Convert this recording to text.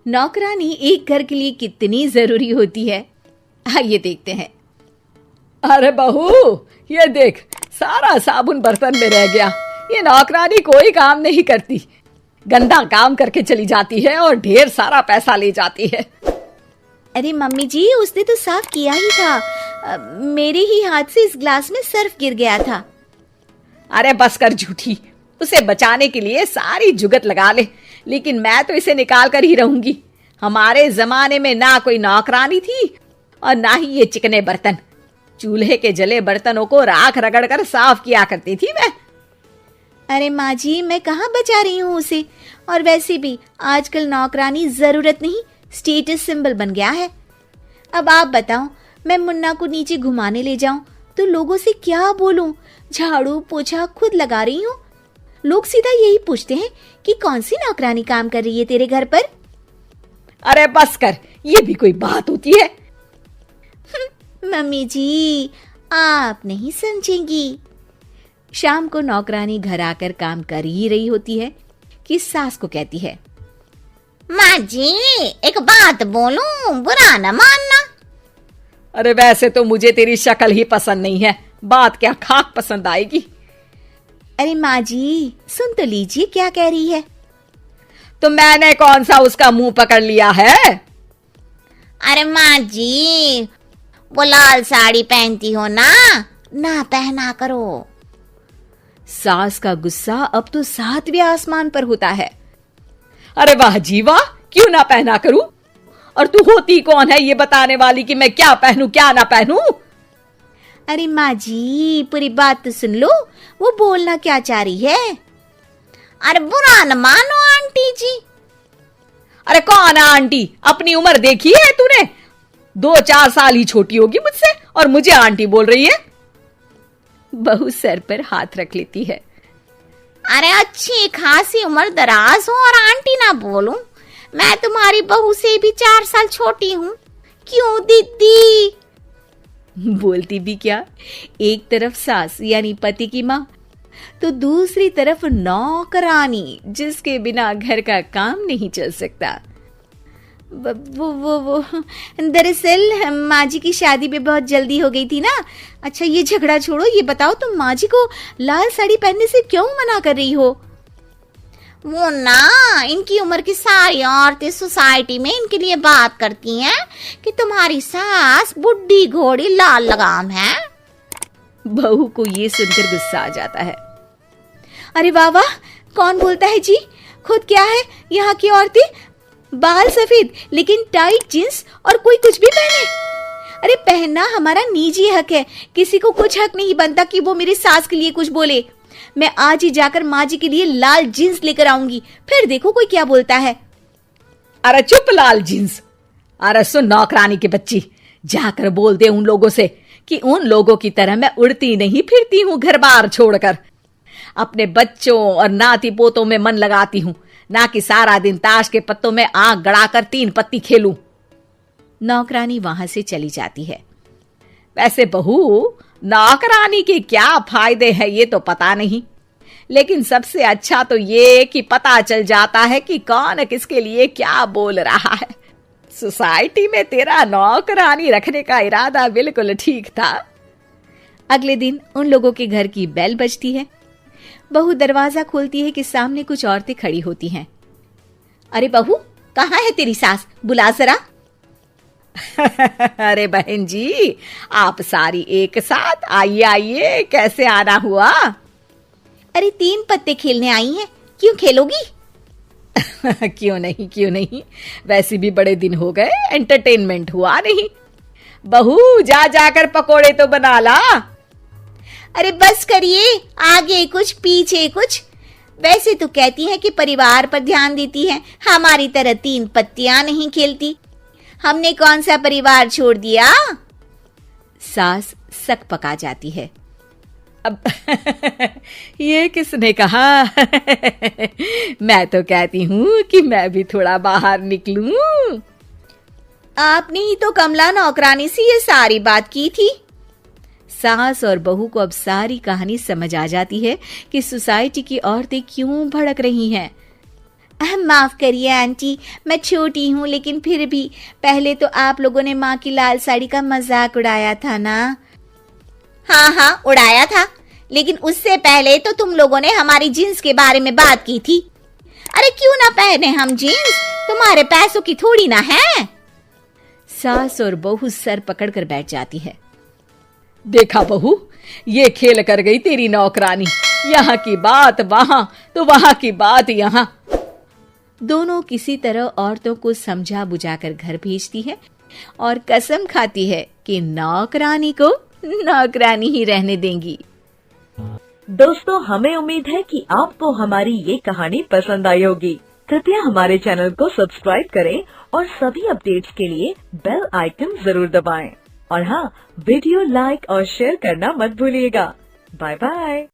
नौकरानी एक घर के लिए कितनी जरूरी होती है, आइए देखते हैं। अरे बहू, ये देख, सारा साबुन बर्तन में रह गया। ये नौकरानी कोई काम नहीं करती, गंदा काम करके चली जाती है और ढेर सारा पैसा ले जाती है। अरे मम्मी जी, उसने तो साफ किया ही था। मेरे ही हाथ से इस ग्लास में सर्फ गिर गया था। अरे बस कर झूठी, उसे बचाने के लिए सारी जुगत लगा ले, लेकिन मैं तो इसे निकाल कर ही रहूंगी। हमारे जमाने में ना कोई नौकरानी थी और ना ही ये चिकने बर्तन। चूल्हे के जले बर्तनों को राख रगड़ कर साफ किया करती थी मैं। अरे माँ जी, मैं कहाँ बचा रही हूँ उसे। और वैसे भी आजकल नौकरानी जरूरत नहीं, स्टेटस सिंबल बन गया है। अब आप बताओ, मैं मुन्ना को नीचे घुमाने ले जाऊं तो लोगों से क्या बोलूं? झाड़ू पोछा खुद लगा रही हूँ। लोग सीधा यही पूछते हैं कि कौन सी नौकरानी काम कर रही है तेरे घर पर। अरे बस कर, ये भी कोई बात होती है? मम्मी जी, आप नहीं समझेंगी। शाम को नौकरानी घर आकर काम कर ही रही होती है कि सास को कहती है, माँ जी, एक बात बोलूं, बुरा न मानना। अरे वैसे तो मुझे तेरी शक्ल ही पसंद नहीं है, बात क्या खाक पसंद आएगी। अरे माँ जी, सुन तो लीजिए क्या कह रही है। तो मैंने कौन सा उसका मुंह पकड़ लिया है? अरे माँ जी, वो लाल साड़ी पहनती हो ना पहना करो। सास का गुस्सा अब तो 7वें आसमान पर होता है। अरे वाह जी वाह, क्यों ना पहना करूं? और तू होती कौन है ये बताने वाली कि मैं क्या पहनूं क्या ना पहनूं? अरे माँ जी, पूरी बात तो सुन लो, वो बोलना क्या चाह रही है। अरे बुरा न मानो आंटी जी। अरे कौन है आंटी? अपनी उम्र देखी है तूने? 2-4 साल ही छोटी होगी मुझसे और मुझे आंटी बोल रही है। बहू सर पर हाथ रख लेती है। अरे अच्छी खासी उम्र दराज हो और आंटी ना बोलूं? मैं तुम्हारी बहू से भी 4 साल छोटी हूँ। क्यों दीदी? बोलती भी क्या, एक तरफ सास यानी पति की माँ, तो दूसरी तरफ नौकरानी जिसके बिना घर का काम नहीं चल सकता। वो दरअसल माँ जी की शादी में बहुत जल्दी हो गई थी ना। अच्छा ये झगड़ा छोड़ो, ये बताओ तुम माँ जी को लाल साड़ी पहनने से क्यों मना कर रही हो? वो ना, इनकी उम्र की सारी औरतें सोसाइटी में इनके लिए बात करती हैं कि तुम्हारी सास बुढ़ी घोड़ी लाल लगाम है। बहू को ये सुनकर गुस्सा आ जाता है। अरे वाह वाह, कौन बोलता है जी? खुद क्या है यहाँ की औरतें, बाल सफेद लेकिन टाइट जींस और कोई कुछ भी पहने। अरे पहनना हमारा निजी हक है, किसी को कुछ हक नहीं बनता कि वो मेरी सास के लिए कुछ बोले। मैं आज ही जाकर माँ जी के लिए लाल जींस लेकर आऊंगी, फिर देखो कोई क्या बोलता है। अरे चुप लाल जींस। अरे सुन नौकरानी की बच्ची, जाकर बोल दे उन लोगों से कि उन लोगों की तरह मैं उड़ती नहीं फिरती हूँ घर बार छोड़कर। अपने बच्चों और नाती पोतों में मन लगाती हूँ, ना कि सारा दिन ताश के पत्तों में आंख गड़ाकर 3 पत्ती खेलूं। नौकरानी वहां से चली जाती है। वैसे बहू, नौकरानी के क्या फायदे हैं ये तो पता नहीं, लेकिन सबसे अच्छा तो ये कि पता चल जाता है कि कौन किसके लिए क्या बोल रहा है। सोसाइटी में तेरा नौकरानी रखने का इरादा बिल्कुल ठीक था। अगले दिन उन लोगों के घर की बेल बजती है। बहू दरवाजा खोलती है कि सामने कुछ औरतें खड़ी होती हैं। अरे बहू, कहाँ है तेरी सास? बुला जरा। अरे बहन जी, आप सारी एक साथ आइए आइए, कैसे आना हुआ? अरे 3 पत्ते खेलने आई हैं, क्यों खेलोगी? क्यों नहीं, वैसे भी बड़े दिन हो गए, एंटरटेनमेंट हुआ नहीं। बहू जा जाकर पकोड़े तो बना ला। अरे बस करिए, आगे कुछ पीछे कुछ। वैसे तो कहती है कि परिवार पर ध्यान देती है, हमारी तरह 3 पत्तियां नहीं खेलती। हमने कौन सा परिवार छोड़ दिया? सास सक पका जाती है। अब ये किसने कहा? मैं तो कहती हूँ कि मैं भी थोड़ा बाहर निकलूं। आपने ही तो कमला नौकरानी से ये सारी बात की थी। सास और बहू को अब सारी कहानी समझ आ जाती है कि सोसाइटी की औरतें क्यों भड़क रही हैं। माफ करिए आंटी, मैं छोटी हूँ लेकिन फिर भी पहले तो आप लोगों ने माँ की लाल साड़ी का मजाक उड़ाया था ना। हाँ हाँ उड़ाया था, लेकिन उससे पहले तो तुम लोगों ने हमारी जीन्स के बारे में बात की थी। अरे क्यों ना पहने हम जीन्स, तुम्हारे पैसों की थोड़ी ना है। सास और बहू सर पकड़कर बैठ जाती है। देखा बहू, ये खेल कर गई तेरी नौकरानी। यहाँ की बात वहां तो वहां की बात यहाँ। दोनों किसी तरह औरतों को समझा बुझाकर घर भेजती है और कसम खाती है कि नौकरानी को नौकरानी ही रहने देंगी। दोस्तों, हमें उम्मीद है कि आपको हमारी ये कहानी पसंद आई होगी। कृपया हमारे चैनल को सब्सक्राइब करें और सभी अपडेट्स के लिए बेल आइकन जरूर दबाएं। और हाँ, वीडियो लाइक और शेयर करना मत भूलिएगा। Bye bye.